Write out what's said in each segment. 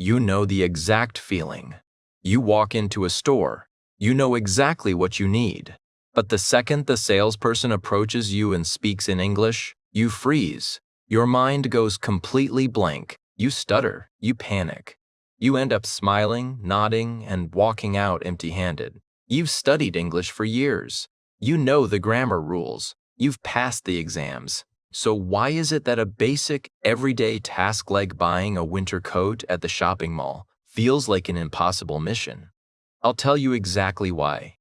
You know the exact feeling. You walk into a store. You know exactly what you need. But the second the salesperson approaches you and speaks in English, you freeze. Your mind goes completely blank. You stutter. You panic. You end up smiling, nodding, and walking out empty-handed. You've studied English for years. You know the grammar rules. You've passed the exams. So why is it that a basic, everyday task like buying a winter coat at the shopping mall feels like an impossible mission? I'll tell you exactly why.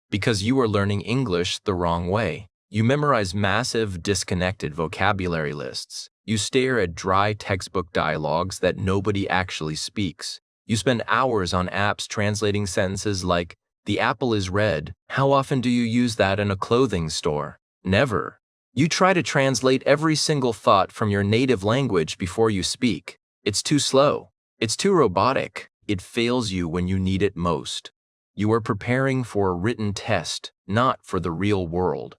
Because you are learning English the wrong way. You memorize massive, disconnected vocabulary lists. You stare at dry textbook dialogues that nobody actually speaks. You spend hours on apps translating sentences like, "The apple is red. How often do you use that in a clothing store?" Never. You try to translate every single thought from your native language before you speak. It's too slow. It's too robotic. It fails you when you need it most. You are preparing for a written test, not for the real world.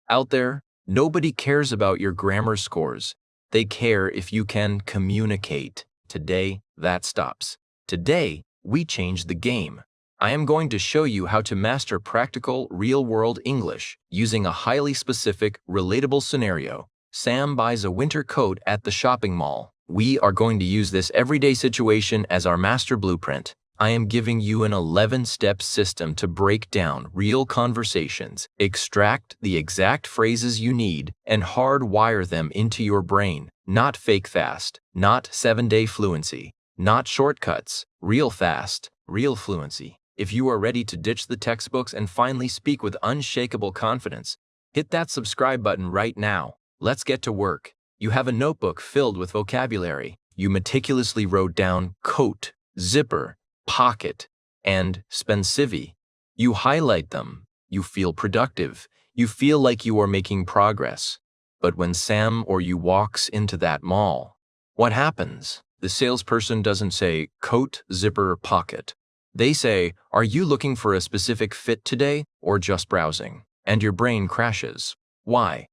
Out there, nobody cares about your grammar scores. They care if you can communicate. Today, that stops. Today, we change the game. I am going to show you how to master practical, real-world English using a highly specific, relatable scenario. Sam buys a winter coat at the shopping mall. We are going to use this everyday situation as our master blueprint. I am giving you an 11-step system to break down real conversations, extract the exact phrases you need, and hardwire them into your brain. Not fake fast, not 7-day fluency, not shortcuts, real fast, real fluency. If you are ready to ditch the textbooks and finally speak with unshakable confidence, hit that subscribe button right now. Let's get to work. You have a notebook filled with vocabulary. You meticulously wrote down coat, zipper, pocket, and spensive. You highlight them. You feel productive. You feel like you are making progress. But when Sam or you walks into that mall, what happens? The salesperson doesn't say coat, zipper, pocket. They say, "Are you looking for a specific fit today or just browsing?" And your brain crashes. Why?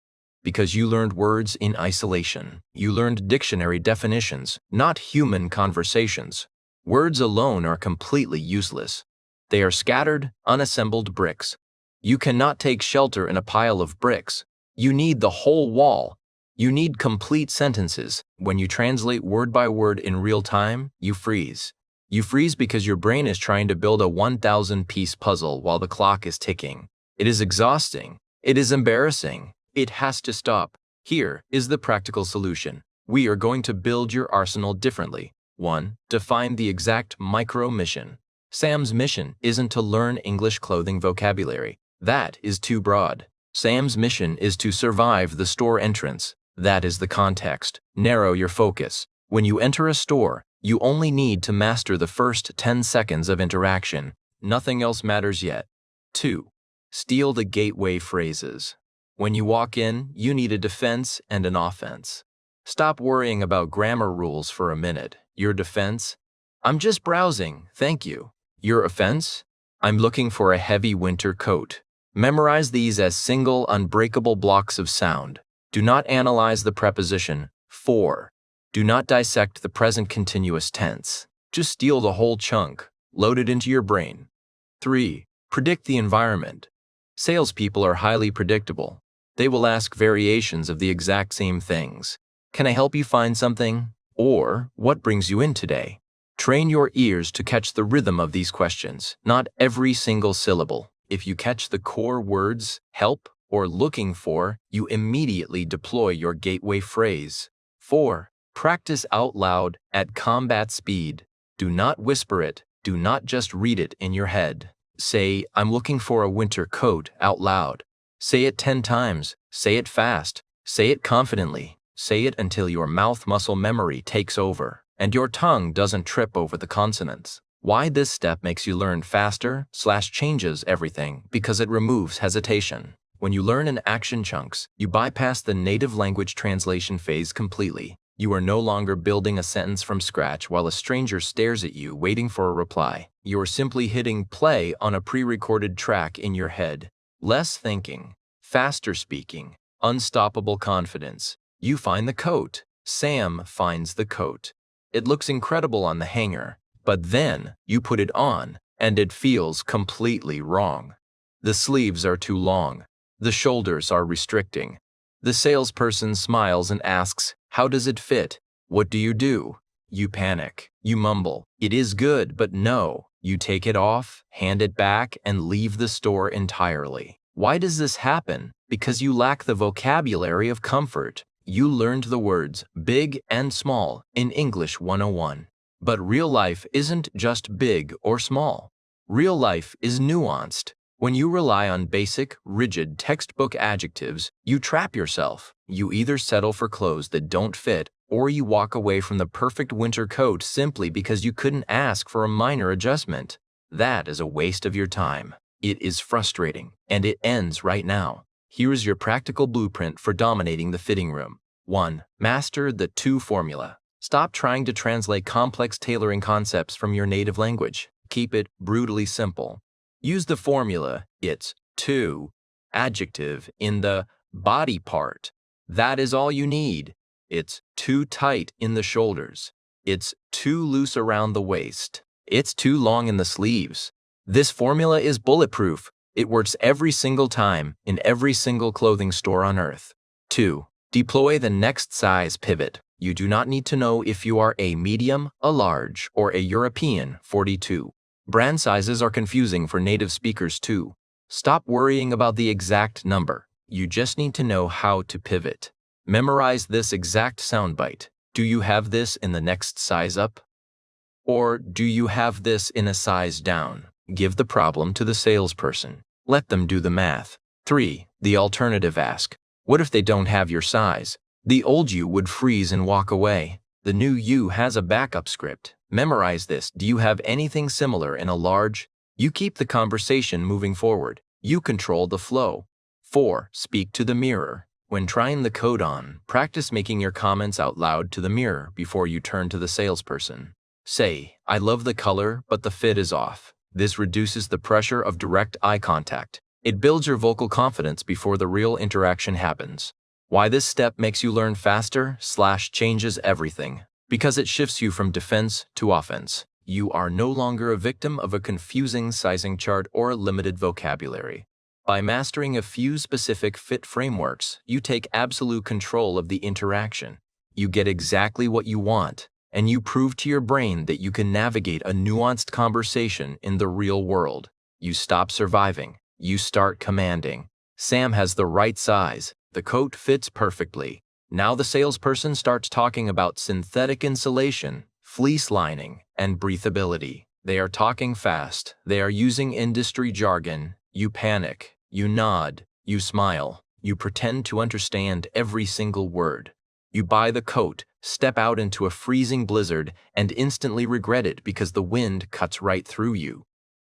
Because you learned words in isolation. You learned dictionary definitions, not human conversations. Words alone are completely useless. They are scattered, unassembled bricks. You cannot take shelter in a pile of bricks. You need the whole wall. You need complete sentences. When you translate word by word in real time, you freeze. You freeze because your brain is trying to build a 1,000-piece puzzle while the clock is ticking. It is exhausting. It is embarrassing. It has to stop. Here is the practical solution. We are going to build your arsenal differently. 1. Define the exact micro-mission. Sam's mission isn't to learn English clothing vocabulary. That is too broad. Sam's mission is to survive the store entrance. That is the context. Narrow your focus. When you enter a store, you only need to master the first 10 seconds of interaction. Nothing else matters yet. 2. Steal the gateway phrases. When you walk in, you need a defense and an offense. Stop worrying about grammar rules for a minute. Your defense? I'm just browsing, thank you. Your offense? I'm looking for a heavy winter coat. Memorize these as single, unbreakable blocks of sound. Do not analyze the preposition for. Do not dissect the present continuous tense. Just steal the whole chunk. Load it into your brain. 3. Predict the environment. Salespeople are highly predictable. They will ask variations of the exact same things. Can I help you find something? Or, what brings you in today? Train your ears to catch the rhythm of these questions, not every single syllable. If you catch the core words, help, or looking for, you immediately deploy your gateway phrase. 4. Practice out loud at combat speed. Do not whisper it. Do not just read it in your head. Say, "I'm looking for a winter coat," out loud. Say it 10 times. Say it fast. Say it confidently. Say it until your mouth muscle memory takes over and your tongue doesn't trip over the consonants. Why this step makes you learn faster / changes everything because it removes hesitation. When you learn in action chunks, you bypass the native language translation phase completely. You are no longer building a sentence from scratch while a stranger stares at you waiting for a reply. You are simply hitting play on a pre-recorded track in your head. Less thinking, faster speaking, unstoppable confidence. You find the coat. Sam finds the coat. It looks incredible on the hanger. But then you put it on, and it feels completely wrong. The sleeves are too long. The shoulders are restricting. The salesperson smiles and asks, "How does it fit?" What do? You panic. You mumble, "It is good, but no." You take it off, hand it back, and leave the store entirely. Why does this happen? Because you lack the vocabulary of comfort. You learned the words big and small in English 101. But real life isn't just big or small. Real life is nuanced. When you rely on basic, rigid textbook adjectives, you trap yourself. You either settle for clothes that don't fit, or you walk away from the perfect winter coat simply because you couldn't ask for a minor adjustment. That is a waste of your time. It is frustrating, and it ends right now. Here is your practical blueprint for dominating the fitting room. 1. Master the 2 formula. Stop trying to translate complex tailoring concepts from your native language. Keep it brutally simple. Use the formula, it's too, adjective in the body part. That is all you need. It's too tight in the shoulders. It's too loose around the waist. It's too long in the sleeves. This formula is bulletproof. It works every single time in every single clothing store on earth. 2. Deploy the next size pivot. You do not need to know if you are a medium, a large, or a European 42. Brand sizes are confusing for native speakers too. Stop worrying about the exact number. You just need to know how to pivot. Memorize this exact soundbite. Do you have this in the next size up? Or do you have this in a size down? Give the problem to the salesperson. Let them do the math. 3. The alternative ask. What if they don't have your size? The old you would freeze and walk away. The new you has a backup script. Memorize this. Do you have anything similar in a large? You keep the conversation moving forward. You control the flow. 4. Speak to the mirror. When trying the code on, practice making your comments out loud to the mirror before you turn to the salesperson. Say, "I love the color, but the fit is off." This reduces the pressure of direct eye contact. It builds your vocal confidence before the real interaction happens. Why this step makes you learn faster / changes everything. Because it shifts you from defense to offense. You are no longer a victim of a confusing sizing chart or a limited vocabulary. By mastering a few specific fit frameworks, you take absolute control of the interaction. You get exactly what you want, and you prove to your brain that you can navigate a nuanced conversation in the real world. You stop surviving. You start commanding. Sam has the right size. The coat fits perfectly. Now the salesperson starts talking about synthetic insulation, fleece lining, and breathability. They are talking fast. They are using industry jargon. You panic. You nod. You smile. You pretend to understand every single word. You buy the coat, step out into a freezing blizzard, and instantly regret it because the wind cuts right through you.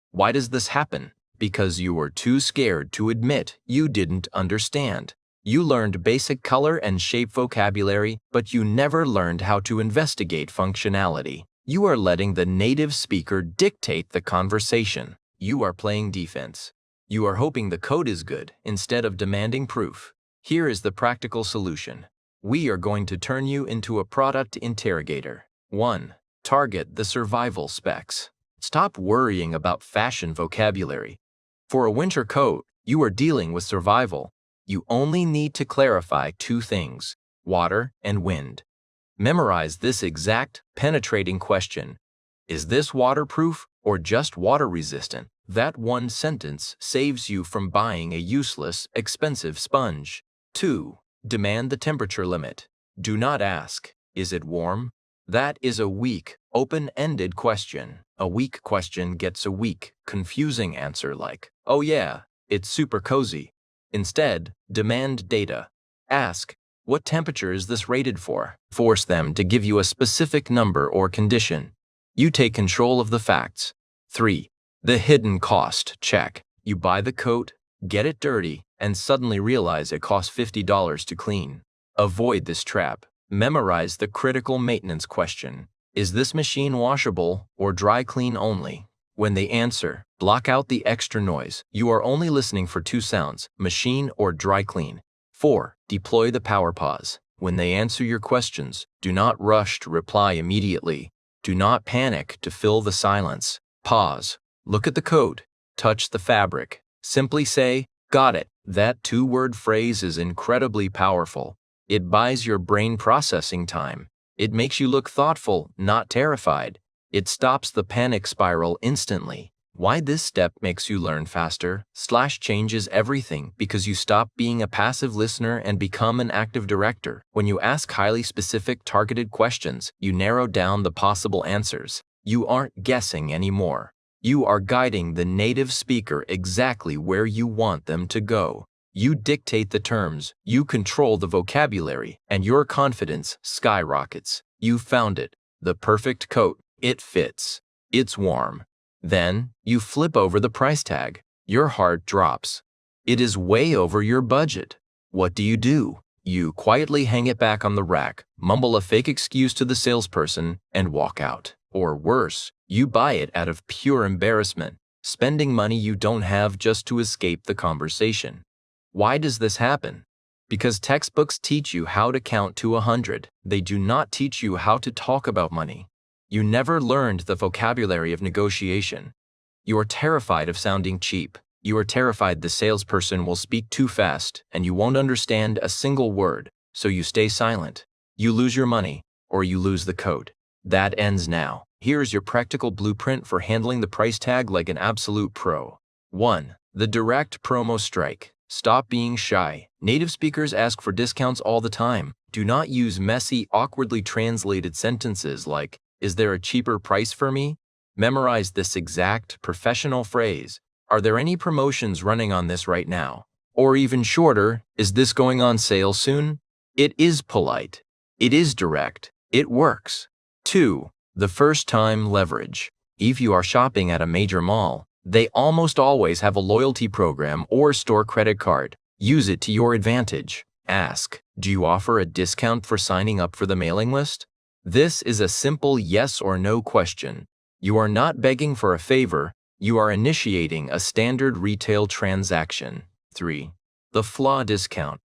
Why does this happen? Because you were too scared to admit you didn't understand. You learned basic color and shape vocabulary, but you never learned how to investigate functionality. You are letting the native speaker dictate the conversation. You are playing defense. You are hoping the code is good instead of demanding proof. Here is the practical solution. We are going to turn you into a product interrogator. 1. Target the survival specs. Stop worrying about fashion vocabulary. For a winter coat, you are dealing with survival. You only need to clarify 2 things, water and wind. Memorize this exact, penetrating question. Is this waterproof or just water resistant? That one sentence saves you from buying a useless, expensive sponge. 2. Demand the temperature limit. Do not ask, "Is it warm?" That is a weak, open-ended question. A weak question gets a weak, confusing answer like, "Oh yeah, it's super cozy." Instead, demand data. Ask, "What temperature is this rated for?" Force them to give you a specific number or condition. You take control of the facts. 3. The hidden cost check. You buy the coat, get it dirty, and suddenly realize it costs $50 to clean. Avoid this trap. Memorize the critical maintenance question. Is this machine washable or dry clean only? When they answer, block out the extra noise. You are only listening for 2 sounds, machine or dry clean. 4. Deploy the power pause. When they answer your questions, do not rush to reply immediately. Do not panic to fill the silence. Pause. Look at the coat. Touch the fabric. Simply say, "Got it." That two-word phrase is incredibly powerful. It buys your brain processing time. It makes you look thoughtful, not terrified. It stops the panic spiral instantly. Why this step makes you learn faster? Changes everything because you stop being a passive listener and become an active director. When you ask highly specific, targeted questions, you narrow down the possible answers. You aren't guessing anymore. You are guiding the native speaker exactly where you want them to go. You dictate the terms, you control the vocabulary, and your confidence skyrockets. You found it. The perfect coat. It fits. It's warm. Then, you flip over the price tag. Your heart drops. It is way over your budget. What do? You quietly hang it back on the rack, mumble a fake excuse to the salesperson, and walk out. Or worse, you buy it out of pure embarrassment, spending money you don't have just to escape the conversation. Why does this happen? Because textbooks teach you how to count to 100. They do not teach you how to talk about money. You never learned the vocabulary of negotiation. You are terrified of sounding cheap. You are terrified the salesperson will speak too fast and you won't understand a single word, so you stay silent. You lose your money, or you lose the coat. That ends now. Here's your practical blueprint for handling the price tag like an absolute pro. 1. The direct promo strike. Stop being shy. Native speakers ask for discounts all the time. Do not use messy, awkwardly translated sentences like, "Is there a cheaper price for me?" Memorize this exact, professional phrase. "Are there any promotions running on this right now?" Or even shorter, "Is this going on sale soon?" It is polite. It is direct. It works. 2. The first-time leverage. If you are shopping at a major mall, they almost always have a loyalty program or store credit card. Use it to your advantage. Ask, "Do you offer a discount for signing up for the mailing list?" This is a simple yes or no question. You are not begging for a favor, you are initiating a standard retail transaction. 3. The flaw discount.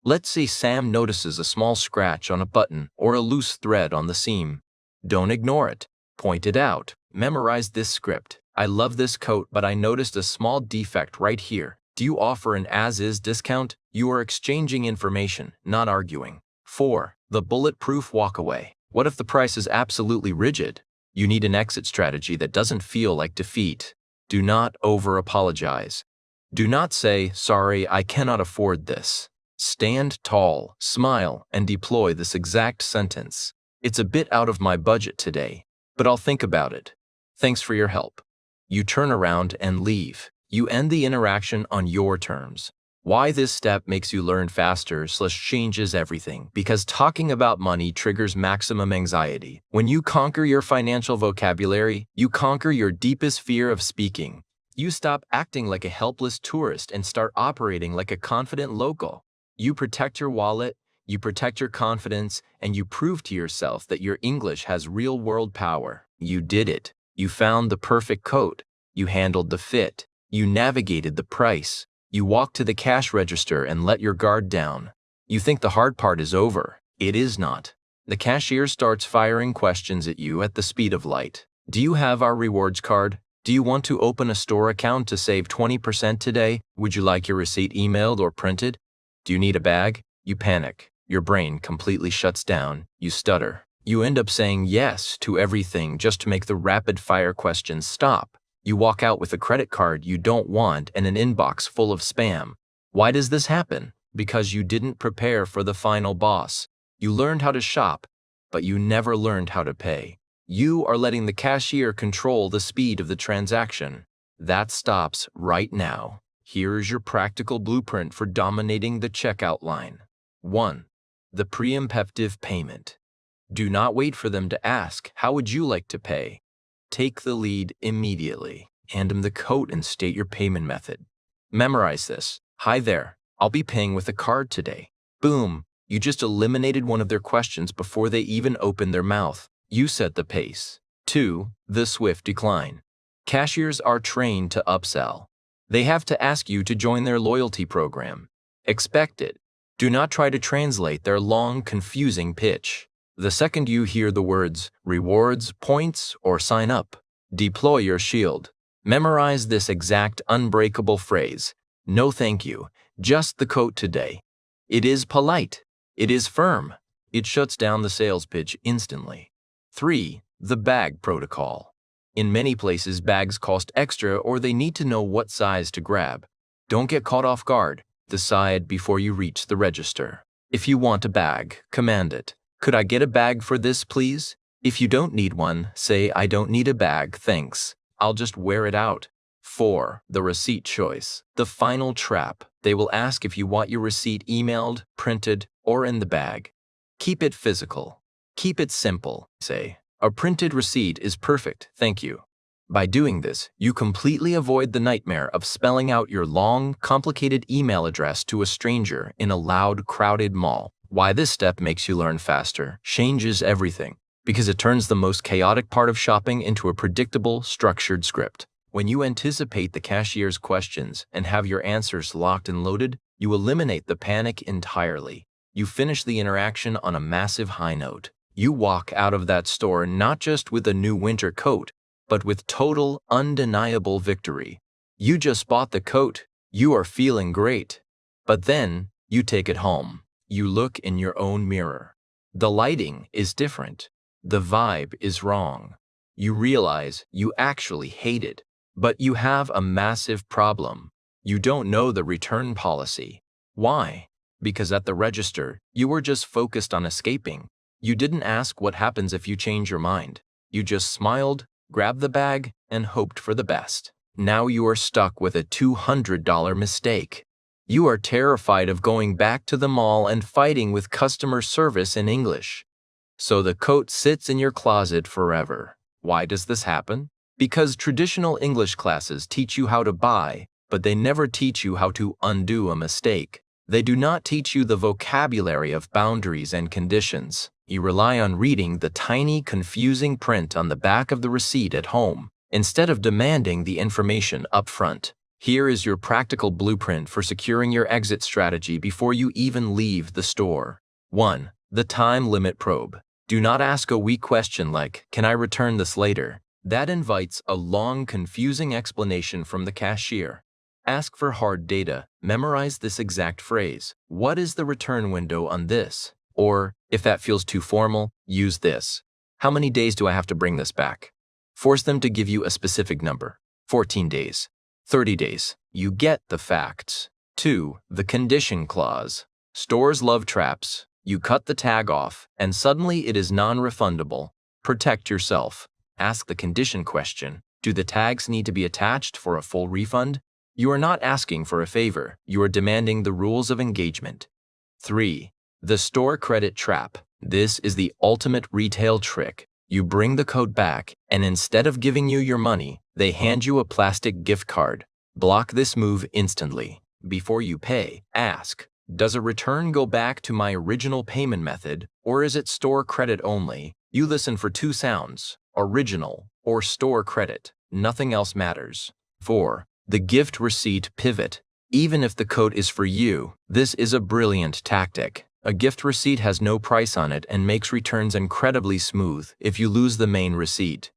Let's say Sam notices a small scratch on a button or a loose thread on the seam. Don't ignore it. Point it out. Memorize this script. "I love this coat, but I noticed a small defect right here. Do you offer an as-is discount?" You are exchanging information, not arguing. 4. The bulletproof walkaway. What if the price is absolutely rigid? You need an exit strategy that doesn't feel like defeat. Do not over-apologize. Do not say, "Sorry, I cannot afford this." Stand tall, smile, and deploy this exact sentence. "It's a bit out of my budget today, but I'll think about it. Thanks for your help." You turn around and leave. You end the interaction on your terms. Why this step makes you learn faster / changes everything? Because talking about money triggers maximum anxiety. When you conquer your financial vocabulary, you conquer your deepest fear of speaking. You stop acting like a helpless tourist and start operating like a confident local. You protect your wallet, you protect your confidence, and you prove to yourself that your English has real-world power. You did it. You found the perfect coat. You handled the fit. You navigated the price. You walked to the cash register and let your guard down. You think the hard part is over. It is not. The cashier starts firing questions at you at the speed of light. "Do you have our rewards card? Do you want to open a store account to save 20% today? Would you like your receipt emailed or printed? Do you need a bag?" You panic. Your brain completely shuts down. You stutter. You end up saying yes to everything just to make the rapid-fire questions stop. You walk out with a credit card you don't want and an inbox full of spam. Why does this happen? Because you didn't prepare for the final boss. You learned how to shop, but you never learned how to pay. You are letting the cashier control the speed of the transaction. That stops right now. Here is your practical blueprint for dominating the checkout line. 1. The preemptive payment. Do not wait for them to ask, "How would you like to pay?" Take the lead immediately. Hand them the coat and state your payment method. Memorize this. "Hi there, I'll be paying with a card today." Boom, you just eliminated one of their questions before they even opened their mouth. You set the pace. 2. The swift decline. Cashiers are trained to upsell. They have to ask you to join their loyalty program. Expect it. Do not try to translate their long, confusing pitch. The second you hear the words rewards, points, or sign up, deploy your shield. Memorize this exact unbreakable phrase. No thank you, just the coat today. It is polite. It is firm. It shuts down the sales pitch instantly. 3. The bag protocol. In many places, bags cost extra or they need to know what size to grab. Don't get caught off guard. Decide before you reach the register. If you want a bag, command it. Could I get a bag for this, please? If you don't need one, say, I don't need a bag, thanks. I'll just wear it out. 4. The receipt choice. The final trap. They will ask if you want your receipt emailed, printed, or in the bag. Keep it physical. Keep it simple. Say, a printed receipt is perfect, thank you. By doing this, you completely avoid the nightmare of spelling out your long, complicated email address to a stranger in a loud, crowded mall. Why this step makes you learn faster changes everything, because it turns the most chaotic part of shopping into a predictable, structured script. When you anticipate the cashier's questions and have your answers locked and loaded, you eliminate the panic entirely. You finish the interaction on a massive high note. You walk out of that store not just with a new winter coat, but with total, undeniable victory. You just bought the coat. You are feeling great. But then, you take it home. You look in your own mirror. The lighting is different. The vibe is wrong. You realize you actually hate it. But you have a massive problem. You don't know the return policy. Why? Because at the register, you were just focused on escaping. You didn't ask what happens if you change your mind. You just smiled, grabbed the bag, and hoped for the best. Now you are stuck with a $200 mistake. You are terrified of going back to the mall and fighting with customer service in English. So the coat sits in your closet forever. Why does this happen? Because traditional English classes teach you how to buy, but they never teach you how to undo a mistake. They do not teach you the vocabulary of boundaries and conditions. You rely on reading the tiny, confusing print on the back of the receipt at home, instead of demanding the information up front. Here is your practical blueprint for securing your exit strategy before you even leave the store. 1. The time limit probe. Do not ask a weak question like, "Can I return this later?" That invites a long, confusing explanation from the cashier. Ask for hard data. Memorize this exact phrase. What is the return window on this? Or, if that feels too formal, use this. How many days do I have to bring this back? Force them to give you a specific number. 14 days. 30 days. You get the facts. 2. The condition clause. Stores love traps. You cut the tag off, and suddenly it is non-refundable. Protect yourself. Ask the condition question. Do the tags need to be attached for a full refund? You are not asking for a favor. You are demanding the rules of engagement. 3. The store credit trap. This is the ultimate retail trick. You bring the coat back, and instead of giving you your money, they hand you a plastic gift card. Block this move instantly. Before you pay, ask, does a return go back to my original payment method, or is it store credit only? You listen for two sounds, original or store credit. Nothing else matters. 4. The gift receipt pivot. Even if the coat is for you, this is a brilliant tactic. A gift receipt has no price on it and makes returns incredibly smooth if you lose the main receipt.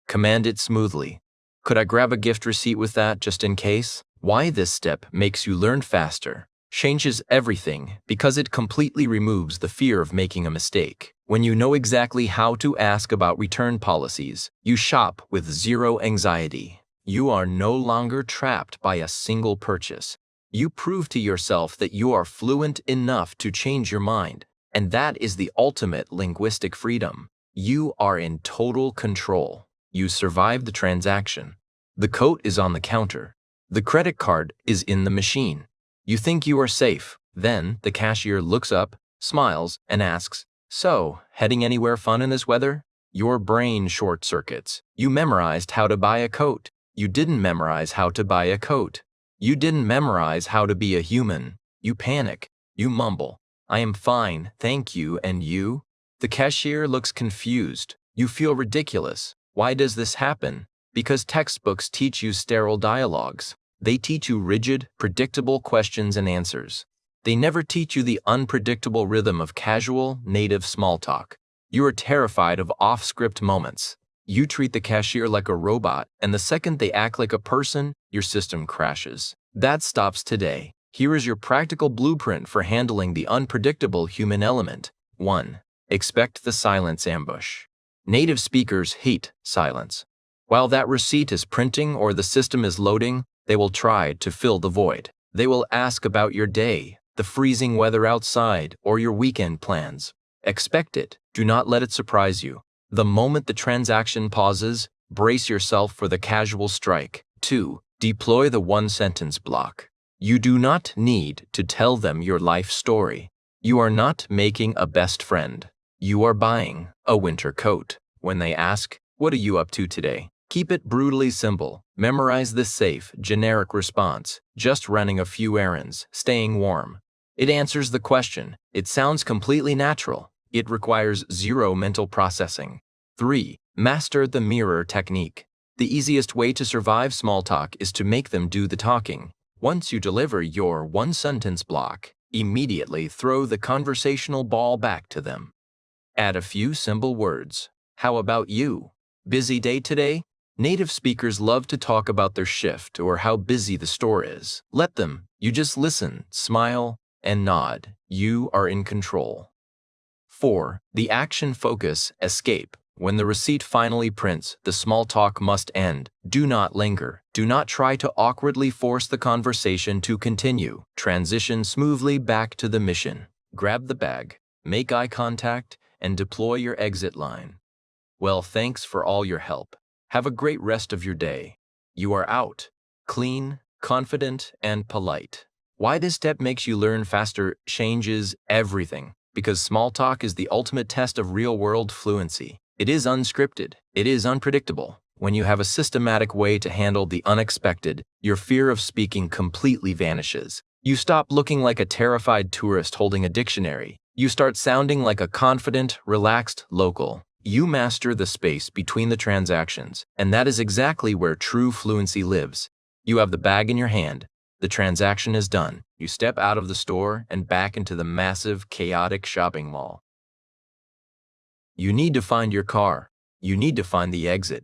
Command it smoothly. Could I grab a gift receipt with that just in case? Why this step makes you learn faster changes everything because it completely removes the fear of making a mistake. When you know exactly how to ask about return policies, you shop with zero anxiety. You are no longer trapped by a single purchase. You prove to yourself that you are fluent enough to change your mind, and that is the ultimate linguistic freedom. You are in total control. You survive the transaction. The coat is on the counter. The credit card is in the machine. You think you are safe. Then the cashier looks up, smiles, and asks, "So, heading anywhere fun in this weather?" Your brain short circuits. You memorized how to buy a coat. You didn't memorize how to buy a coat. You didn't memorize how to be a human. You panic. You mumble, "I am fine, thank you, and you?" The cashier looks confused. You feel ridiculous. Why does this happen? Because textbooks teach you sterile dialogues. They teach you rigid, predictable questions and answers. They never teach you the unpredictable rhythm of casual, native small talk. You are terrified of off-script moments. You treat the cashier like a robot, and the second they act like a person, your system crashes. That stops today. Here is your practical blueprint for handling the unpredictable human element. 1. Expect the silence ambush. Native speakers hate silence. While that receipt is printing or the system is loading, they will try to fill the void. They will ask about your day, the freezing weather outside, or your weekend plans. Expect it. Do not let it surprise you. The moment the transaction pauses, brace yourself for the casual strike. 2. Deploy the one-sentence block. You do not need to tell them your life story. You are not making a best friend. You are buying a winter coat. When they ask, "What are you up to today?" keep it brutally simple. Memorize this safe, generic response. Just running a few errands, staying warm. It answers the question. It sounds completely natural. It requires zero mental processing. 3. Master the mirror technique. The easiest way to survive small talk is to make them do the talking. Once you deliver your one-sentence block, immediately throw the conversational ball back to them. Add a few simple words. How about you? Busy day today? Native speakers love to talk about their shift or how busy the store is. Let them. You just listen, smile, and nod. You are in control. 4. The action focus escape. When the receipt finally prints, the small talk must end. Do not linger. Do not try to awkwardly force the conversation to continue. Transition smoothly back to the mission. Grab the bag, make eye contact, and deploy your exit line. Well, thanks for all your help. Have a great rest of your day. You are out. Clean, confident, and polite. Why this step makes you learn faster changes everything. Because small talk is the ultimate test of real-world fluency. It is unscripted. It is unpredictable. When you have a systematic way to handle the unexpected, your fear of speaking completely vanishes. You stop looking like a terrified tourist holding a dictionary. You start sounding like a confident, relaxed local. You master the space between the transactions, and that is exactly where true fluency lives. You have the bag in your hand. The transaction is done. You step out of the store and back into the massive, chaotic shopping mall. You need to find your car. You need to find the exit.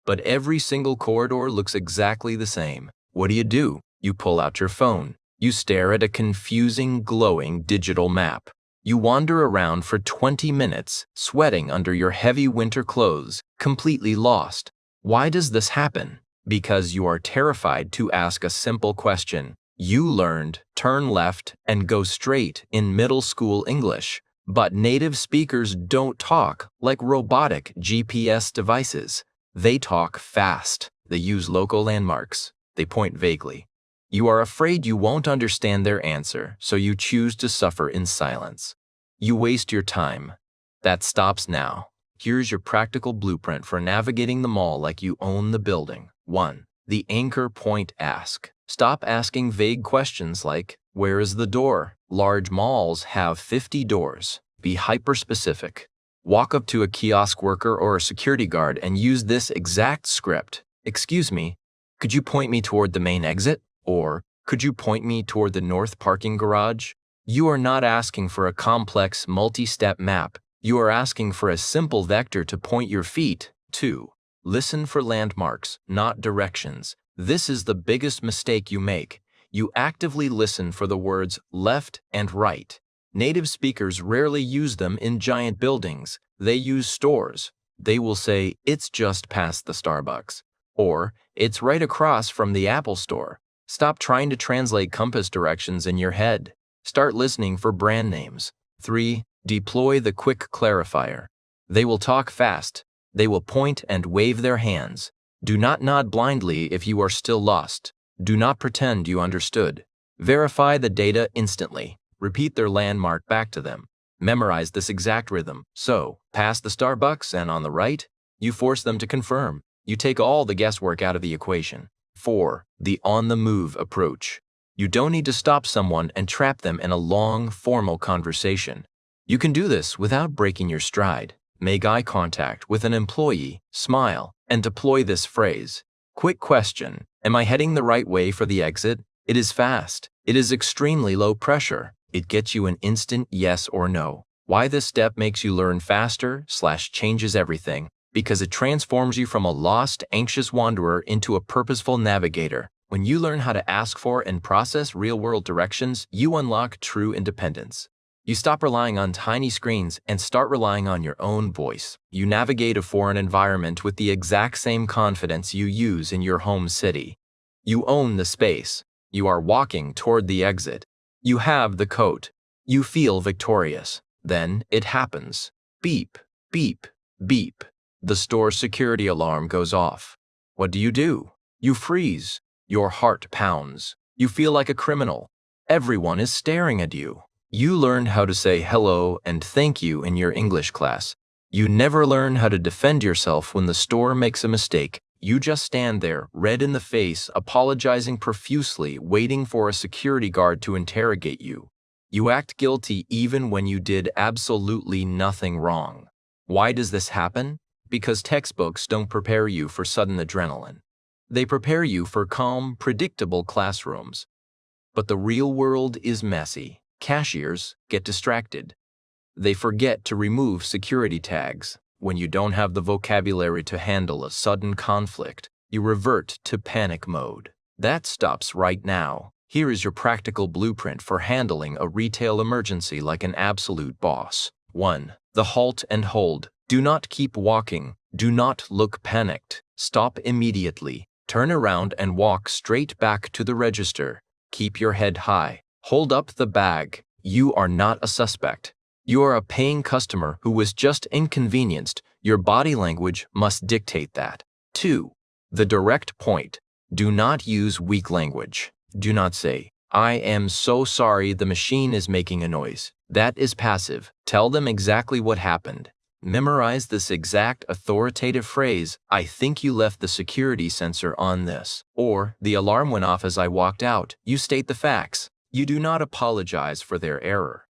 But every single corridor looks exactly the same. What do? You pull out your phone. You stare at a confusing, glowing digital map. You wander around for 20 minutes, sweating under your heavy winter clothes, completely lost. Why does this happen? Because you are terrified to ask a simple question. You learned turn left and go straight in middle school English. But native speakers don't talk like robotic GPS devices. They talk fast. They use local landmarks. They point vaguely. You are afraid you won't understand their answer, so you choose to suffer in silence. You waste your time. That stops now. Here's your practical blueprint for navigating the mall like you own the building. 1. The anchor point ask. Stop asking vague questions like, where is the door? Large malls have 50 doors. Be hyper-specific. Walk up to a kiosk worker or a security guard and use this exact script. Excuse me, could you point me toward the main exit? Or, could you point me toward the north parking garage? You are not asking for a complex, multi-step map. You are asking for a simple vector to point your feet. 2. Listen for landmarks, not directions. This is the biggest mistake you make. You actively listen for the words left and right. Native speakers rarely use them in giant buildings. They use stores. They will say, it's just past the Starbucks. Or, it's right across from the Apple Store. Stop trying to translate compass directions in your head. Start listening for brand names. 3. Deploy the quick clarifier. They will talk fast. They will point and wave their hands. Do not nod blindly if you are still lost. Do not pretend you understood. Verify the data instantly. Repeat their landmark back to them. Memorize this exact rhythm. So, past the Starbucks and on the right, you force them to confirm. You take all the guesswork out of the equation. 4. The on-the-move approach. You don't need to stop someone and trap them in a long, formal conversation. You can do this without breaking your stride. Make eye contact with an employee, smile, and deploy this phrase. Quick question. Am I heading the right way for the exit? It is fast. It is extremely low pressure. It gets you an instant yes or no. Why this step makes you learn faster/changes everything, because it transforms you from a lost, anxious wanderer into a purposeful navigator. When you learn how to ask for and process real-world directions, you unlock true independence. You stop relying on tiny screens and start relying on your own voice. You navigate a foreign environment with the exact same confidence you use in your home city. You own the space. You are walking toward the exit. You have the coat. You feel victorious. Then it happens. Beep, beep, beep. The store's security alarm goes off. What do? You freeze. Your heart pounds. You feel like a criminal. Everyone is staring at you. You learned how to say hello and thank you in your English class. You never learn how to defend yourself when the store makes a mistake. You just stand there, red in the face, apologizing profusely, waiting for a security guard to interrogate you. You act guilty even when you did absolutely nothing wrong. Why does this happen? Because textbooks don't prepare you for sudden adrenaline. They prepare you for calm, predictable classrooms. But the real world is messy. Cashiers get distracted. They forget to remove security tags. When you don't have the vocabulary to handle a sudden conflict, you revert to panic mode. That stops right now. Here is your practical blueprint for handling a retail emergency like an absolute boss. 1. The halt and hold. Do not keep walking. Do not look panicked. Stop immediately. Turn around and walk straight back to the register. Keep your head high. Hold up the bag. You are not a suspect. You are a paying customer who was just inconvenienced. Your body language must dictate that. 2. The direct point. Do not use weak language. Do not say, "I am so sorry, the machine is making a noise." That is passive. Tell them exactly what happened. Memorize this exact authoritative phrase, "I think you left the security sensor on this," or "The alarm went off as I walked out." You state the facts. You do not apologize for their error.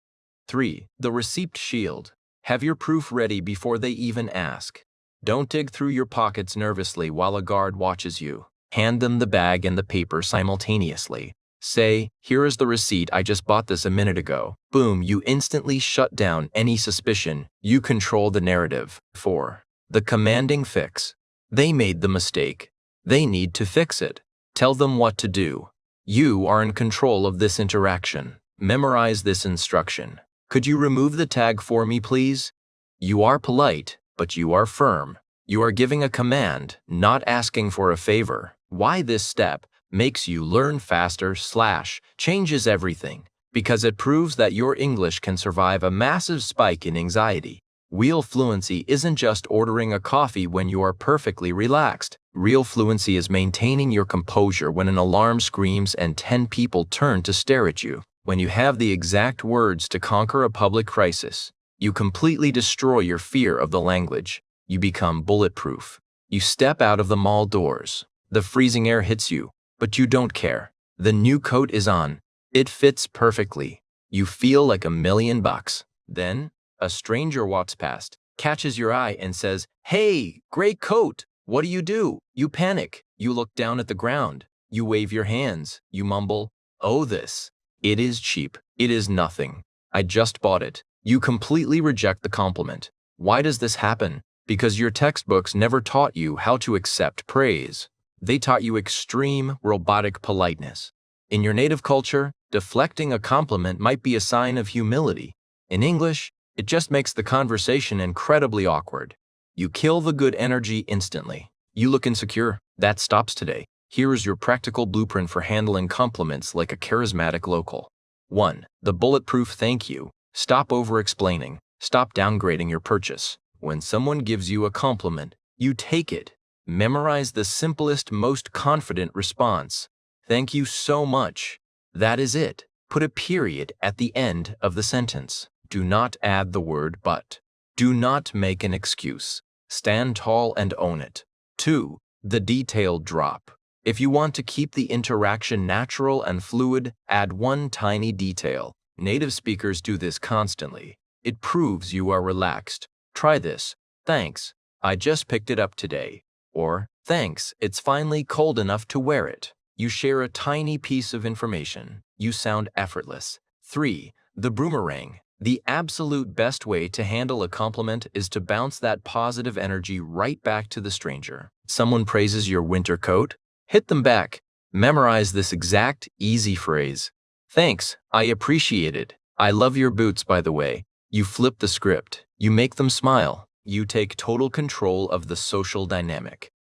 3. The receipt shield. Have your proof ready before they even ask. Don't dig through your pockets nervously while a guard watches you. Hand them the bag and the paper simultaneously. Say, "Here is the receipt, I just bought this a minute ago." Boom, you instantly shut down any suspicion. You control the narrative. 4. The commanding fix. They made the mistake. They need to fix it. Tell them what to do. You are in control of this interaction. Memorize this instruction. "Could you remove the tag for me, please?" You are polite, but you are firm. You are giving a command, not asking for a favor. Why this step makes you learn faster/changes everything? Because it proves that your English can survive a massive spike in anxiety. Real fluency isn't just ordering a coffee when you are perfectly relaxed. Real fluency is maintaining your composure when an alarm screams and 10 people turn to stare at you. When you have the exact words to conquer a public crisis, you completely destroy your fear of the language. You become bulletproof. You step out of the mall doors. The freezing air hits you, but you don't care. The new coat is on. It fits perfectly. You feel like $1,000,000. Then, a stranger walks past, catches your eye and says, "Hey, great coat." What do? You panic. You look down at the ground. You wave your hands. You mumble, "Oh, this. It is cheap. It is nothing. I just bought it." You completely reject the compliment. Why does this happen? Because your textbooks never taught you how to accept praise. They taught you extreme, robotic politeness. In your native culture, deflecting a compliment might be a sign of humility. In English, it just makes the conversation incredibly awkward. You kill the good energy instantly. You look insecure. That stops today. Here is your practical blueprint for handling compliments like a charismatic local. 1. The bulletproof thank you. Stop over-explaining. Stop downgrading your purchase. When someone gives you a compliment, you take it. Memorize the simplest, most confident response. "Thank you so much." That is it. Put a period at the end of the sentence. Do not add the word but. Do not make an excuse. Stand tall and own it. 2. The detailed drop. If you want to keep the interaction natural and fluid, add one tiny detail. Native speakers do this constantly. It proves you are relaxed. Try this. "Thanks, I just picked it up today." Or, "Thanks, it's finally cold enough to wear it." You share a tiny piece of information. You sound effortless. 3. The boomerang. The absolute best way to handle a compliment is to bounce that positive energy right back to the stranger. Someone praises your winter coat? Hit them back. Memorize this exact, easy phrase. Thanks, I appreciate it. I love your boots, by the way. You flip the script. You make them smile. You take total control of the social dynamic.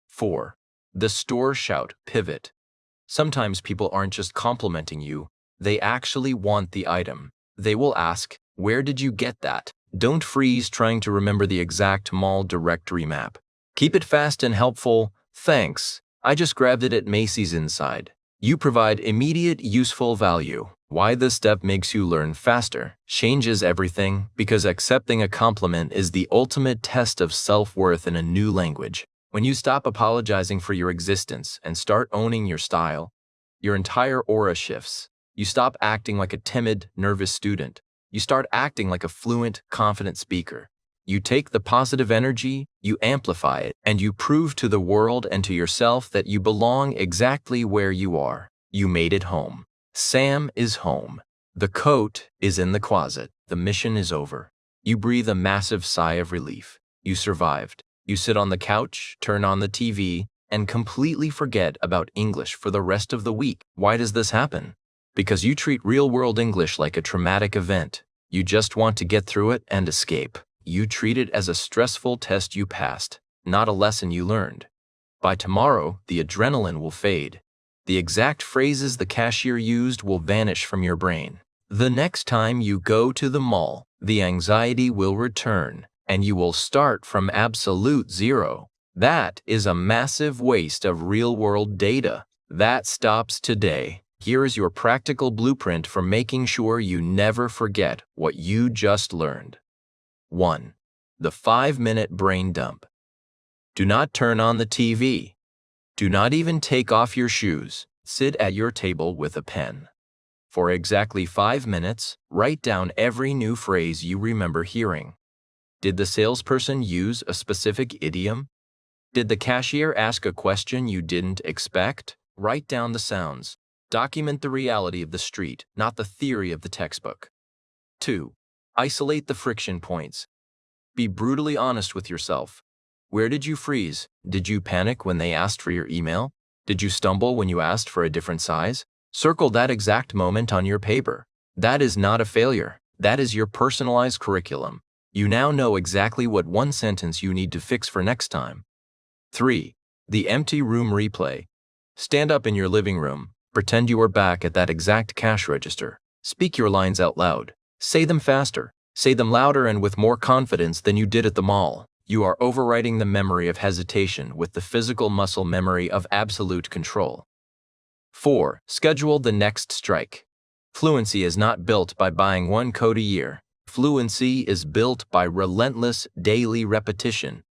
4. The store shout pivot. Sometimes people aren't just complimenting you, they actually want the item. They will ask, where did you get that? Don't freeze trying to remember the exact mall directory map. Keep it fast and helpful. Thanks, I just grabbed it at Macy's inside. You provide immediate, useful value. Why this step makes you learn faster changes everything, because accepting a compliment is the ultimate test of self-worth in a new language. When you stop apologizing for your existence and start owning your style, your entire aura shifts. You stop acting like a timid, nervous student. You start acting like a fluent, confident speaker. You take the positive energy, you amplify it, and you prove to the world and to yourself that you belong exactly where you are. You made it home. Sam is home. The coat is in the closet. The mission is over. You breathe a massive sigh of relief. You survived. You sit on the couch, turn on the TV, and completely forget about English for the rest of the week. Why does this happen? Because you treat real-world English like a traumatic event. You just want to get through it and escape. You treat it as a stressful test you passed, not a lesson you learned. By tomorrow, the adrenaline will fade. The exact phrases the cashier used will vanish from your brain. The next time you go to the mall, the anxiety will return, and you will start from absolute zero. That is a massive waste of real-world data. That stops today. Here is your practical blueprint for making sure you never forget what you just learned. 1. The 5-minute brain dump. Do not turn on the TV. Do not even take off your shoes. Sit at your table with a pen. For exactly 5 minutes, write down every new phrase you remember hearing. Did the salesperson use a specific idiom? Did the cashier ask a question you didn't expect? Write down the sounds. Document the reality of the street, not the theory of the textbook. 2. Isolate the friction points. Be brutally honest with yourself. Where did you freeze? Did you panic when they asked for your email? Did you stumble when you asked for a different size? Circle that exact moment on your paper. That is not a failure. That is your personalized curriculum. You now know exactly what one sentence you need to fix for next time. 3. The empty room replay. Stand up in your living room. Pretend you are back at that exact cash register. Speak your lines out loud. Say them faster. Say them louder and with more confidence than you did at the mall. You are overriding the memory of hesitation with the physical muscle memory of absolute control. 4. Schedule the next strike. Fluency is not built by buying one coat a year. Fluency is built by relentless daily repetition.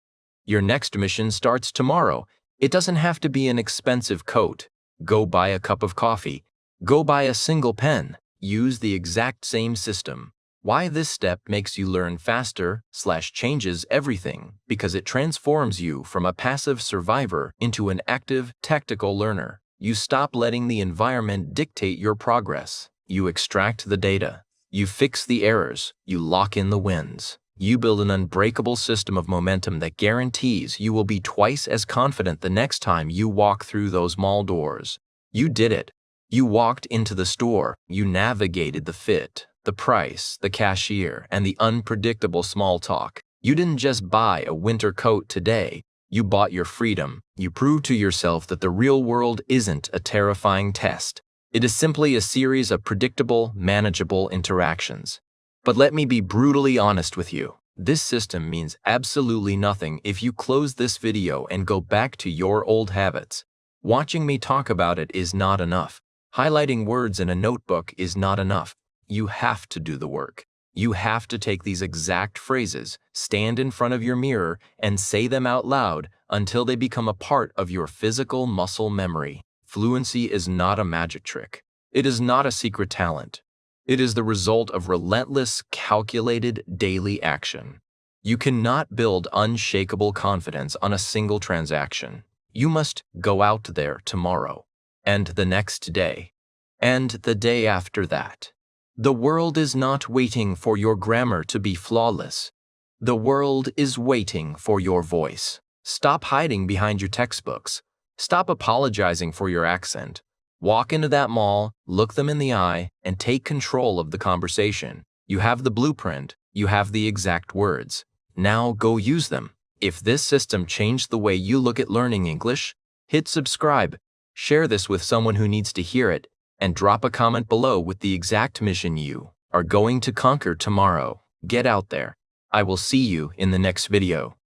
Your next mission starts tomorrow. It doesn't have to be an expensive coat. Go buy a cup of coffee. Go buy a single pen. Use the exact same system. Why this step makes you learn faster / changes everything, because it transforms you from a passive survivor into an active, tactical learner. You stop letting the environment dictate your progress. You extract the data. You fix the errors. You lock in the wins. You build an unbreakable system of momentum that guarantees you will be twice as confident the next time you walk through those mall doors. You did it. You walked into the store. You navigated the fit, the price, the cashier, and the unpredictable small talk. You didn't just buy a winter coat today. You bought your freedom. You proved to yourself that the real world isn't a terrifying test. It is simply a series of predictable, manageable interactions. But let me be brutally honest with you. This system means absolutely nothing if you close this video and go back to your old habits. Watching me talk about it is not enough. Highlighting words in a notebook is not enough. You have to do the work. You have to take these exact phrases, stand in front of your mirror, and say them out loud until they become a part of your physical muscle memory. Fluency is not a magic trick. It is not a secret talent. It is the result of relentless, calculated daily action. You cannot build unshakable confidence on a single transaction. You must go out there tomorrow, and the next day, and the day after that. The world is not waiting for your grammar to be flawless. The world is waiting for your voice. Stop hiding behind your textbooks. Stop apologizing for your accent. Walk into that mall, look them in the eye, and take control of the conversation. You have the blueprint. You have the exact words. Now go use them. If this system changed the way you look at learning English, hit subscribe, share this with someone who needs to hear it, and drop a comment below with the exact mission you are going to conquer tomorrow. Get out there. I will see you in the next video.